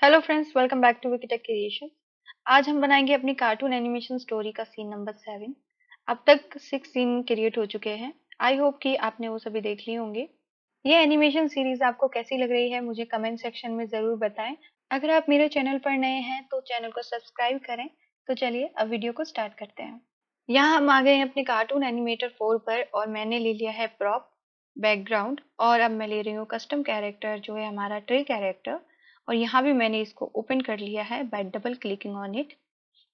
Hello friends, welcome back to Vikitech creation. आज हम बनाएंगे अपनी कार्टून एनिमेशन स्टोरी का सीन नंबर 7। अब तक 6 सीन क्रिएट हो चुके हैं। आई होप कि आपने वो सभी देख लिए होंगे। ये एनिमेशन सीरीज आपको कैसी लग रही है मुझे कमेंट सेक्शन में ज़रूर बताएं। अगर आप मेरे चैनल पर नए हैं तो चैनल को सब्सक्राइब करें। तो चलिए अब वीडियो को स्टार्ट करते हैं। यहाँ हम आ गए हैं अपने कार्टून एनिमेटर 4 पर और मैंने ले लिया है प्रॉप बैकग्राउंड और अब मैं ले रही हूँ कस्टम कैरेक्टर जो है हमारा ट्री कैरेक्टर। और यहाँ भी मैंने इसको ओपन कर लिया है bye double clicking on it.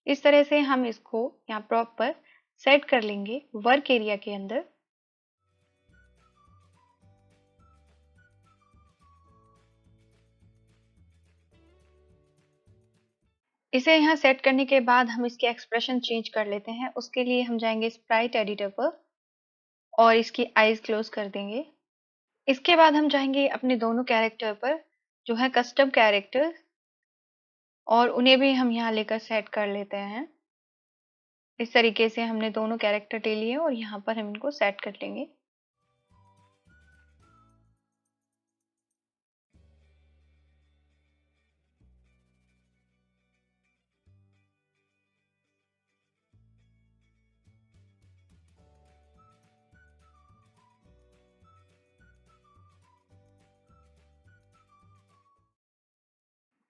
इस तरह से हम इसको यहाँ प्रॉप पर सेट कर लेंगे वर्क एरिया के अंदर। इसे यहाँ सेट करने के बाद हम इसके एक्सप्रेशन चेंज कर लेते हैं। उसके लिए हम जाएंगे स्प्राइट एडिटर पर और इसकी आईज क्लोज कर देंगे। इसके बाद हम जाएंगे अपने दोनों कैरेक्टर पर जो है कस्टम कैरेक्टर और उन्हें भी हम यहाँ लेकर सेट कर लेते हैं। इस तरीके से हमने दोनों कैरेक्टर ले लिए और यहाँ पर हम इनको सेट कर लेंगे।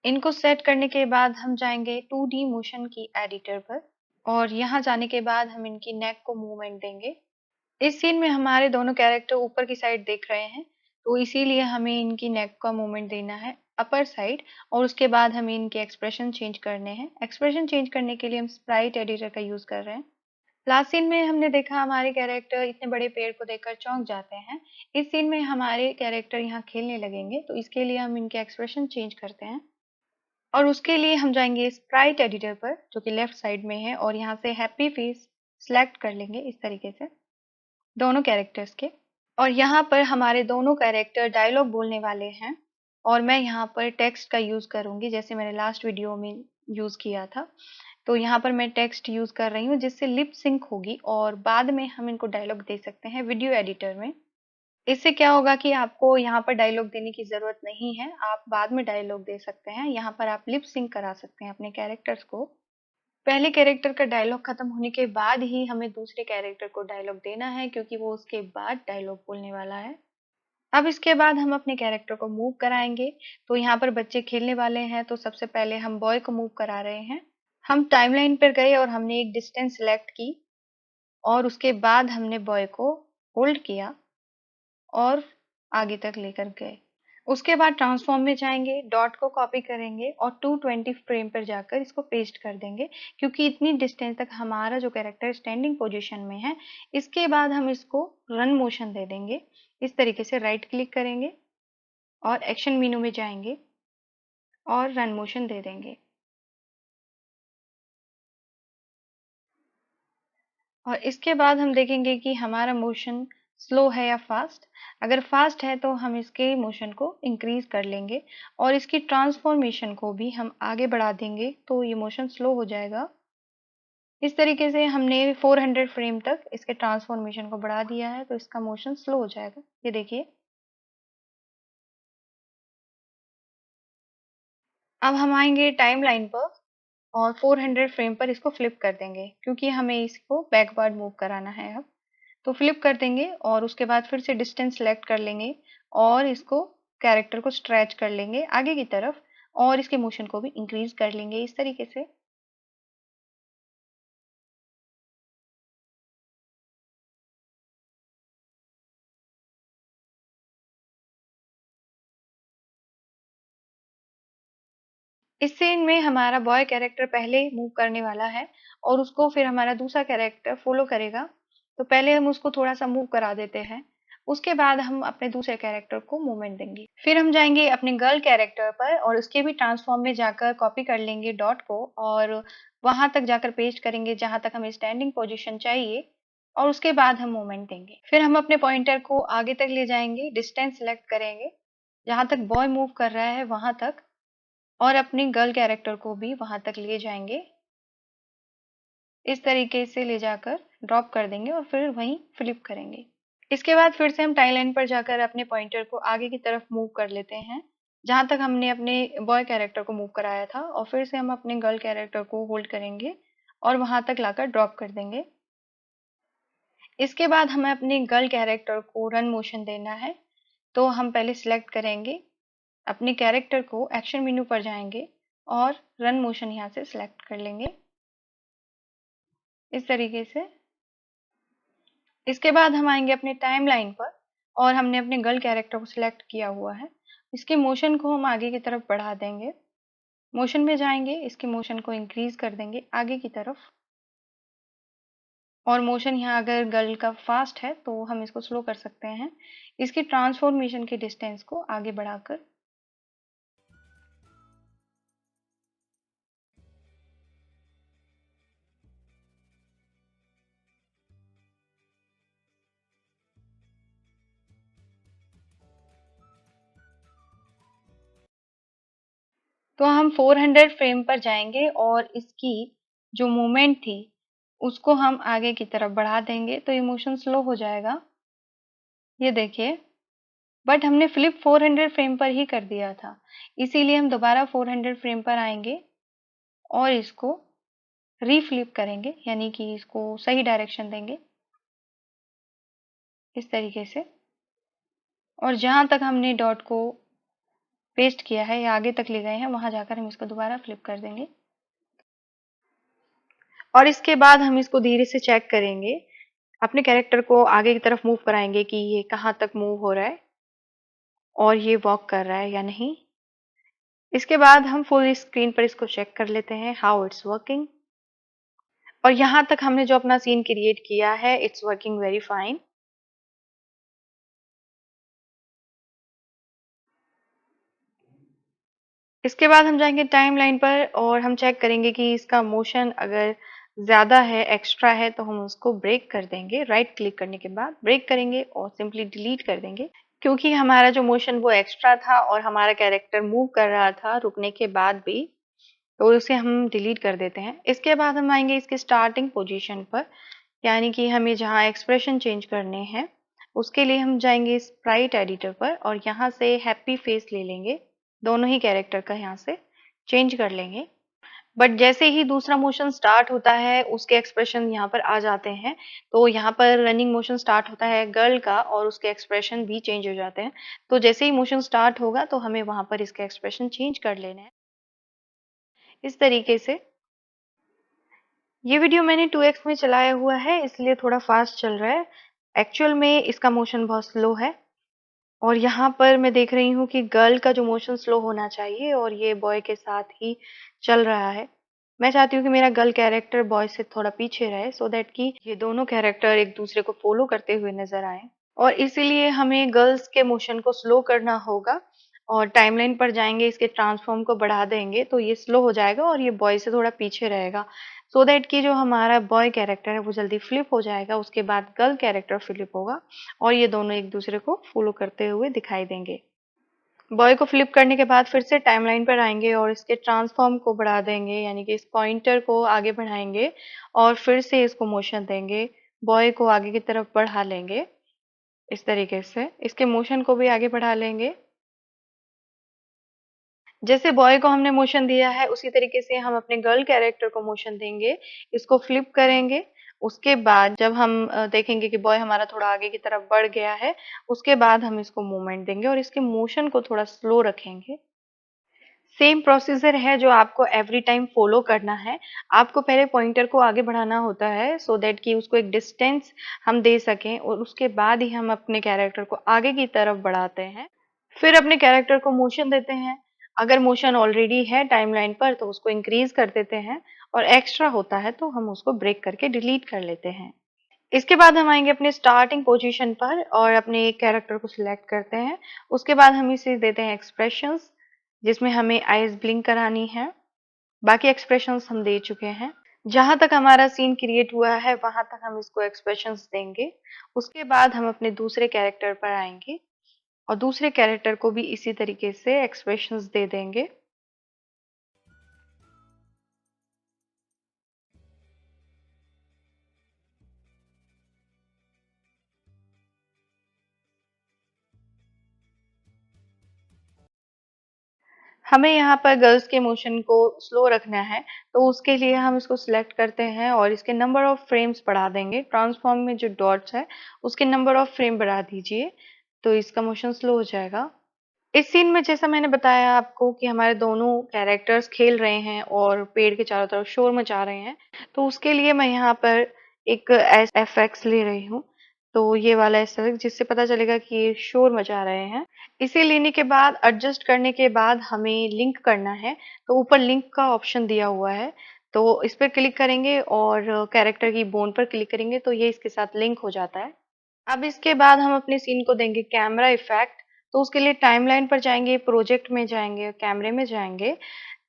इनको सेट करने के बाद हम जाएंगे 2D मोशन की एडिटर पर और यहाँ जाने के बाद हम इनकी नेक को मूवमेंट देंगे। इस सीन में हमारे दोनों कैरेक्टर ऊपर की साइड देख रहे हैं तो इसीलिए हमें इनकी नेक का मूवमेंट देना है अपर साइड और उसके बाद हमें इनके एक्सप्रेशन चेंज करने हैं। एक्सप्रेशन चेंज करने के लिए हम स्प्राइट एडिटर का यूज कर रहे हैं। लास्ट सीन में हमने देखा हमारे कैरेक्टर इतने बड़े पेड़ को देखकर चौंक जाते हैं। इस सीन में हमारे कैरेक्टर यहाँ खेलने लगेंगे तो इसके लिए हम इनके एक्सप्रेशन चेंज करते हैं और उसके लिए हम जाएंगे स्प्राइट एडिटर पर जो कि लेफ्ट साइड में है और यहाँ से हैप्पी फेस सिलेक्ट कर लेंगे इस तरीके से दोनों कैरेक्टर्स के। और यहाँ पर हमारे दोनों कैरेक्टर डायलॉग बोलने वाले हैं और मैं यहाँ पर टेक्स्ट का यूज करूंगी जैसे मैंने लास्ट वीडियो में यूज किया था। तो यहाँ पर मैं टेक्स्ट यूज कर रही हूँ जिससे लिप सिंक होगी और बाद में हम इनको डायलॉग दे सकते हैं वीडियो एडिटर में। इससे क्या होगा कि आपको यहाँ पर डायलॉग देने की जरूरत नहीं है, आप बाद में डायलॉग दे सकते हैं। यहाँ पर आप लिप सिंक करा सकते हैं अपने कैरेक्टर्स को। पहले कैरेक्टर का डायलॉग खत्म होने के बाद ही हमें दूसरे कैरेक्टर को डायलॉग देना है क्योंकि वो उसके बाद डायलॉग बोलने वाला है। अब इसके बाद हम अपने कैरेक्टर को मूव कराएंगे। तो यहाँ पर बच्चे खेलने वाले हैं तो सबसे पहले हम बॉय को मूव करा रहे हैं। हम टाइमलाइन पर गए और हमने एक डिस्टेंस सिलेक्ट की और उसके बाद हमने बॉय को होल्ड किया और आगे तक लेकर गए। उसके बाद ट्रांसफॉर्म में जाएंगे, डॉट को कॉपी करेंगे और 220 फ्रेम पर जाकर इसको पेस्ट कर देंगे क्योंकि इतनी डिस्टेंस तक हमारा जो कैरेक्टर स्टैंडिंग पोजीशन में है। इसके बाद हम इसको रन मोशन दे देंगे। इस तरीके से राइट क्लिक करेंगे और एक्शन मेनू में जाएंगे और रन मोशन दे देंगे। और इसके बाद हम देखेंगे कि हमारा मोशन स्लो है या फास्ट। अगर फास्ट है तो हम इसके मोशन को इंक्रीज कर लेंगे और इसकी ट्रांसफॉर्मेशन को भी हम आगे बढ़ा देंगे तो ये मोशन स्लो हो जाएगा। इस तरीके से हमने 400 फ्रेम तक इसके ट्रांसफॉर्मेशन को बढ़ा दिया है तो इसका मोशन स्लो हो जाएगा। ये देखिए। अब हम आएंगे टाइमलाइन पर और 400 फ्रेम पर इसको फ्लिप कर देंगे क्योंकि हमें इसको बैकवर्ड मूव कराना है। अब तो फ्लिप कर देंगे और उसके बाद फिर से डिस्टेंस सेलेक्ट कर लेंगे और इसको कैरेक्टर को स्ट्रेच कर लेंगे आगे की तरफ और इसके मोशन को भी इंक्रीज कर लेंगे इस तरीके से। इस सीन में हमारा बॉय कैरेक्टर पहले मूव करने वाला है और उसको फिर हमारा दूसरा कैरेक्टर फॉलो करेगा। तो पहले हम उसको थोड़ा सा मूव करा देते हैं। उसके बाद हम अपने दूसरे कैरेक्टर को मूवमेंट देंगे। फिर हम जाएंगे अपने गर्ल कैरेक्टर पर और उसके भी ट्रांसफॉर्म में जाकर कॉपी कर लेंगे डॉट को और वहां तक जाकर पेस्ट करेंगे जहां तक हमें स्टैंडिंग पोजीशन चाहिए और उसके बाद हम मूवमेंट देंगे। फिर हम अपने पॉइंटर को आगे तक ले जाएंगे, डिस्टेंस सेलेक्ट करेंगे जहां तक बॉय मूव कर रहा है वहां तक और अपनी गर्ल कैरेक्टर को भी वहां तक ले जाएंगे। इस तरीके से ले जाकर ड्रॉप कर देंगे और फिर वहीं फ्लिप करेंगे। इसके बाद फिर से हम टाइमलाइन पर जाकर अपने पॉइंटर को आगे की तरफ मूव कर लेते हैं जहां तक हमने अपने बॉय कैरेक्टर को मूव कराया था, और फिर से हम अपने गर्ल कैरेक्टर को होल्ड करेंगे और वहां तक लाकर ड्रॉप कर देंगे। इसके बाद हमें अपने गर्ल कैरेक्टर को रन मोशन देना है। तो हम पहले सिलेक्ट करेंगे अपने कैरेक्टर को, एक्शन मेन्यू पर जाएंगे और रन मोशन यहाँ से सिलेक्ट कर लेंगे इस तरीके से। इसके बाद हम आएंगे अपने टाइम लाइन पर, और हमने अपने गर्ल कैरेक्टर को सिलेक्ट किया हुआ है। इसके मोशन को हम आगे की तरफ बढ़ा देंगे। मोशन में जाएंगे, इसके मोशन को इंक्रीज कर देंगे आगे की तरफ। और मोशन यहाँ अगर गर्ल का फास्ट है तो हम इसको स्लो कर सकते हैं, इसकी ट्रांसफॉर्मेशन की डिस्टेंस को आगे बढ़ाकर। तो हम 400 फ्रेम पर जाएंगे और इसकी जो मूवमेंट थी उसको हम आगे की तरफ बढ़ा देंगे, तो ये मोशन स्लो हो जाएगा। ये देखिए, बट हमने फ्लिप 400 फ्रेम पर ही कर दिया था, इसीलिए हम दोबारा 400 फ्रेम पर आएंगे और इसको रीफ्लिप करेंगे, यानी कि इसको सही डायरेक्शन देंगे इस तरीके से। और जहां तक हमने डॉट को पेस्ट किया है या आगे तक ले गए हैं, वहां जाकर हम इसको दोबारा फ्लिप कर देंगे। और इसके बाद हम इसको धीरे से चेक करेंगे, अपने कैरेक्टर को आगे की तरफ मूव कराएंगे कि ये कहाँ तक मूव हो रहा है और ये वॉक कर रहा है या नहीं। इसके बाद हम फुल स्क्रीन पर इसको चेक कर लेते हैं हाउ इट्स वर्किंग। और यहाँ तक हमने जो अपना सीन क्रिएट किया है, इट्स वर्किंग वेरी फाइन। इसके बाद हम जाएंगे टाइम लाइन पर और हम चेक करेंगे कि इसका मोशन अगर ज्यादा है, एक्स्ट्रा है, तो हम उसको ब्रेक कर देंगे। राइट क्लिक करने के बाद ब्रेक करेंगे और सिंपली डिलीट कर देंगे, क्योंकि हमारा जो मोशन वो एक्स्ट्रा था और हमारा कैरेक्टर मूव कर रहा था रुकने के बाद भी, तो उसे हम डिलीट कर देते हैं। इसके बाद हम आएंगे इसके स्टार्टिंग पोजीशन पर, यानी कि हमें जहाँ एक्सप्रेशन चेंज करने हैं उसके लिए हम जाएंगे स्प्राइट एडिटर पर और यहाँ से हैप्पी फेस ले लेंगे। दोनों ही कैरेक्टर का यहाँ से चेंज कर लेंगे। बट जैसे ही दूसरा मोशन स्टार्ट होता है उसके एक्सप्रेशन यहाँ पर आ जाते हैं। तो यहाँ पर रनिंग मोशन स्टार्ट होता है गर्ल का और उसके एक्सप्रेशन भी चेंज हो जाते हैं। तो जैसे ही मोशन स्टार्ट होगा तो हमें वहां पर इसके एक्सप्रेशन चेंज कर लेने हैं इस तरीके से। ये वीडियो मैंने 2x में चलाया हुआ है, इसलिए थोड़ा फास्ट चल रहा है। एक्चुअल में इसका मोशन बहुत स्लो है। और यहाँ पर मैं देख रही हूँ कि गर्ल का जो मोशन स्लो होना चाहिए और ये बॉय के साथ ही चल रहा है। मैं चाहती हूँ कि मेरा गर्ल कैरेक्टर बॉय से थोड़ा पीछे रहे, सो दैट कि ये दोनों कैरेक्टर एक दूसरे को फॉलो करते हुए नजर आए। और इसीलिए हमें गर्ल्स के मोशन को स्लो करना होगा और टाइमलाइन पर जाएंगे, इसके ट्रांसफॉर्म को बढ़ा देंगे तो ये स्लो हो जाएगा और ये बॉय से थोड़ा पीछे रहेगा, सो दैट कि जो हमारा बॉय कैरेक्टर है वो जल्दी फ्लिप हो जाएगा। उसके बाद गर्ल कैरेक्टर फ्लिप होगा और ये दोनों एक दूसरे को फॉलो करते हुए दिखाई देंगे। बॉय को फ्लिप करने के बाद फिर से टाइमलाइन पर आएंगे और इसके ट्रांसफॉर्म को बढ़ा देंगे, यानी कि इस पॉइंटर को आगे बढ़ाएंगे और फिर से इसको मोशन देंगे। बॉय को आगे की तरफ बढ़ा लेंगे इस तरीके से, इसके मोशन को भी आगे बढ़ा लेंगे। जैसे बॉय को हमने मोशन दिया है उसी तरीके से हम अपने गर्ल कैरेक्टर को मोशन देंगे, इसको फ्लिप करेंगे। उसके बाद जब हम देखेंगे कि बॉय हमारा थोड़ा आगे की तरफ बढ़ गया है, उसके बाद हम इसको मूवमेंट देंगे और इसके मोशन को थोड़ा स्लो रखेंगे। सेम प्रोसीजर है जो आपको एवरी टाइम फॉलो करना है। आपको पहले पॉइंटर को आगे बढ़ाना होता है सो दैट कि उसको एक डिस्टेंस हम दे सकें, और उसके बाद ही हम अपने कैरेक्टर को आगे की तरफ बढ़ाते हैं। फिर अपने कैरेक्टर को मोशन देते हैं। अगर मोशन ऑलरेडी है टाइमलाइन पर तो उसको इंक्रीज कर देते हैं, और एक्स्ट्रा होता है तो हम उसको ब्रेक करके डिलीट कर लेते हैं। इसके बाद हम आएंगे अपने स्टार्टिंग पोजीशन पर और अपने कैरेक्टर को सिलेक्ट करते हैं। उसके बाद हम इसे देते हैं एक्सप्रेशंस, जिसमें हमें आईज ब्लिंक करानी है। बाकी एक्सप्रेशंस हम दे चुके हैं। जहां तक हमारा सीन क्रिएट हुआ है वहां तक हम इसको एक्सप्रेशंस देंगे। उसके बाद हम अपने दूसरे कैरेक्टर पर आएंगे और दूसरे कैरेक्टर को भी इसी तरीके से एक्सप्रेशंस दे देंगे। हमें यहाँ पर गर्ल्स के मोशन को स्लो रखना है, तो उसके लिए हम इसको सिलेक्ट करते हैं और इसके नंबर ऑफ फ्रेम्स बढ़ा देंगे। ट्रांसफॉर्म में जो डॉट्स है उसके नंबर ऑफ फ्रेम बढ़ा दीजिए, तो इसका मोशन स्लो हो जाएगा। इस सीन में जैसा मैंने बताया आपको कि हमारे दोनों कैरेक्टर्स खेल रहे हैं और पेड़ के चारों तरफ शोर मचा रहे हैं, तो उसके लिए मैं यहाँ पर एक एफएक्स ले रही हूँ। तो ये वाला एफएक्स, जिससे पता चलेगा कि ये शोर मचा रहे हैं। इसे लेने के बाद, एडजस्ट करने के बाद हमें लिंक करना है। तो ऊपर लिंक का ऑप्शन दिया हुआ है, तो इस पर क्लिक करेंगे और कैरेक्टर की बोन पर क्लिक करेंगे तो ये इसके साथ लिंक हो जाता है। अब इसके बाद हम अपने सीन को देंगे कैमरा इफेक्ट। तो उसके लिए टाइमलाइन पर जाएंगे, प्रोजेक्ट में जाएंगे, कैमरे में जाएंगे।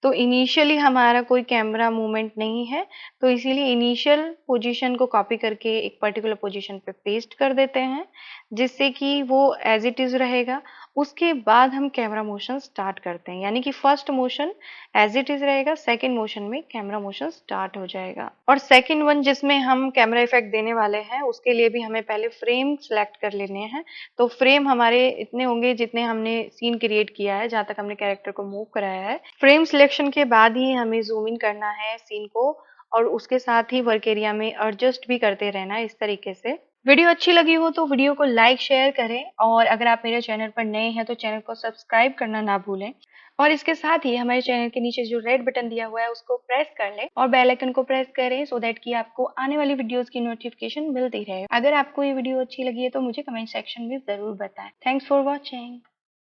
तो इनिशियली हमारा कोई कैमरा मूवमेंट नहीं है, तो इसीलिए इनिशियल पोजीशन को कॉपी करके एक पर्टिकुलर पोजीशन पे पेस्ट कर देते हैं, जिससे कि वो एज इट इज रहेगा। उसके बाद हम कैमरा मोशन स्टार्ट करते हैं, यानी कि first motion as it is रहेगा, सेकंड मोशन में कैमरा मोशन स्टार्ट हो जाएगा। और सेकंड वन जिसमें हम कैमरा इफेक्ट देने वाले हैं, उसके लिए भी हमें पहले फ्रेम सेलेक्ट कर लेने हैं। तो फ्रेम हमारे इतने होंगे जितने हमने सीन क्रिएट किया है, जहां तक हमने कैरेक्टर को मूव कराया है। फ्रेम सिलेक्शन के बाद ही हमें जूम इन करना है सीन को, और उसके साथ ही वर्क एरिया में एडजस्ट भी करते रहना है इस तरीके से। वीडियो अच्छी लगी हो तो वीडियो को लाइक शेयर करें, और अगर आप मेरे चैनल पर नए हैं तो चैनल को सब्सक्राइब करना ना भूलें। और इसके साथ ही हमारे चैनल के नीचे जो रेड बटन दिया हुआ है उसको प्रेस कर लें और बेल आइकन को प्रेस करें, सो दैट कि आपको आने वाली वीडियोस की नोटिफिकेशन मिलती रहे। अगर आपको ये वीडियो अच्छी लगी है तो मुझे कमेंट सेक्शन में जरूर बताएं। Thanks for watching.